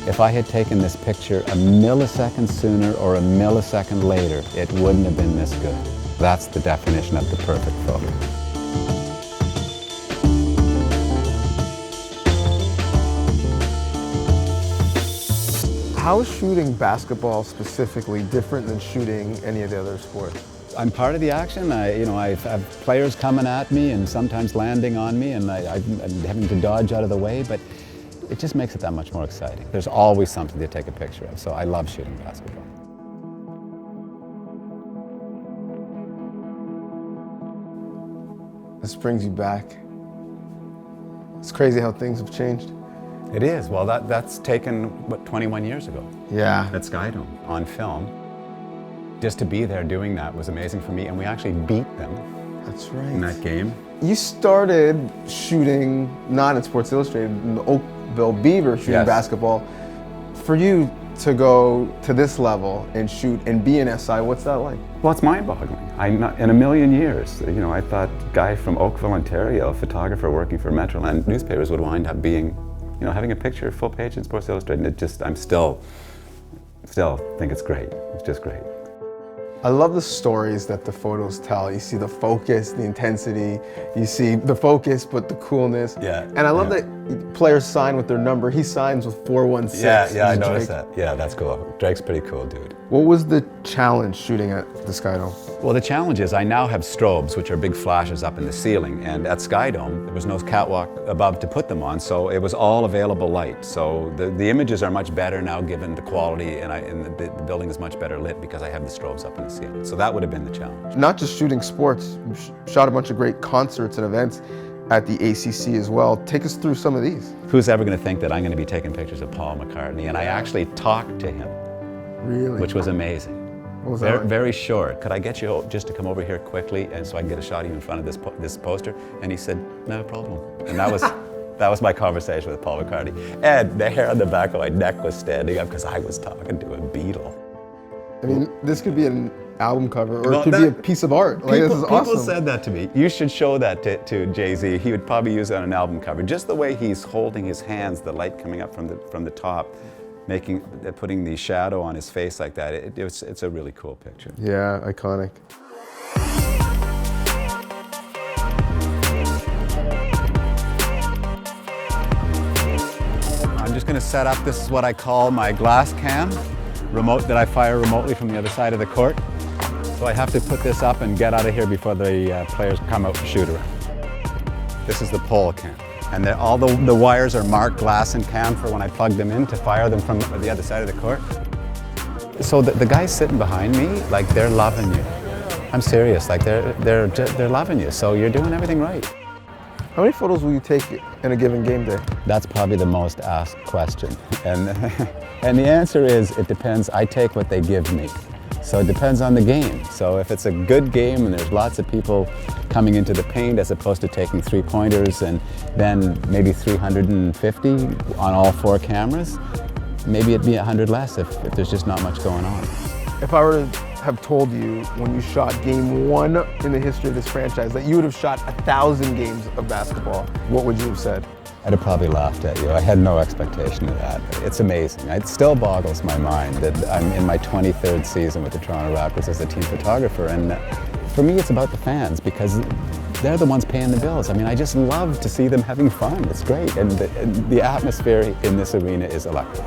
If I had taken this picture a millisecond sooner or a millisecond later, it wouldn't have been this good. That's the definition of the perfect photo. How is shooting basketball specifically different than shooting any of the other sports? I'm part of the action. I have players coming at me and sometimes landing on me, and I'm having to dodge out of the way, but it just makes it that much more exciting. There's always something to take a picture of, so I love shooting basketball. This brings you back. It's crazy how things have changed. It is. Well, that's taken, what, 21 years ago? Yeah. At Skydome, on film. Just to be there doing that was amazing for me, and we actually beat them. That's right. In that game. You started shooting, not in Sports Illustrated, in the Oakville Beaver shooting basketball. For you to go to this level and shoot and be an SI, what's that like? Well, it's mind-boggling. In a million years, I thought a guy from Oakville, Ontario, a photographer working for Metroland newspapers would wind up being, having a picture full page in Sports Illustrated. I'm still think it's great. It's just great. I love the stories that the photos tell. You see the focus, the intensity, you see the focus, but the coolness. Yeah. And I love that players sign with their number. He signs with 416. Yeah, I noticed that. Yeah, that's cool. Drake's pretty cool, dude. What was the challenge shooting at the Skydome? Well, the challenge is I now have strobes, which are big flashes up in the ceiling, and at Skydome, there was no catwalk above to put them on, so it was all available light. So the images are much better now given the quality, and the building is much better lit because I have the strobes up in the ceiling. So that would have been the challenge. Not just shooting sports, you shot a bunch of great concerts and events at the ACC as well. Take us through some of these. Who's ever going to think that I'm going to be taking pictures of Paul McCartney? And I actually talked to him. Really? Which was amazing. What was that like? Very short. Could I get you just to come over here quickly, and so I can get a shot of you in front of this poster? And he said, no problem. And that was my conversation with Paul McCartney. And the hair on the back of my neck was standing up because I was talking to a Beatle. I mean, this could be an album cover, or it could be a piece of art. Like, this is awesome. People said that to me. You should show that to Jay-Z. He would probably use it on an album cover. Just the way he's holding his hands, the light coming up from the top, putting the shadow on his face like that. It's a really cool picture. Yeah, iconic. I'm just going to set up, this is what I call my glass cam remote that I fire remotely from the other side of the court. So I have to put this up and get out of here before the players come out to shoot around. This is the pole cam. And all the wires are marked glass and cam for when I plug them in to fire them from the other side of the court. So the guys sitting behind me, like, they're loving you. I'm serious, like they're loving you, so you're doing everything right. How many photos will you take in a given game day? That's probably the most asked question. And the answer is, it depends. I take what they give me. So it depends on the game. So if it's a good game and there's lots of people coming into the paint as opposed to taking three-pointers and then maybe 350 on all 4 cameras, maybe it'd be 100 less if there's just not much going on. If I were to have told you when you shot game 1 in the history of this franchise that you would have shot 1,000 games of basketball, what would you have said? I'd have probably laughed at you. I had no expectation of that. It's amazing. It still boggles my mind that I'm in my 23rd season with the Toronto Raptors as a team photographer, and for me it's about the fans because they're the ones paying the bills. I mean, I just love to see them having fun. It's great, and the atmosphere in this arena is electric.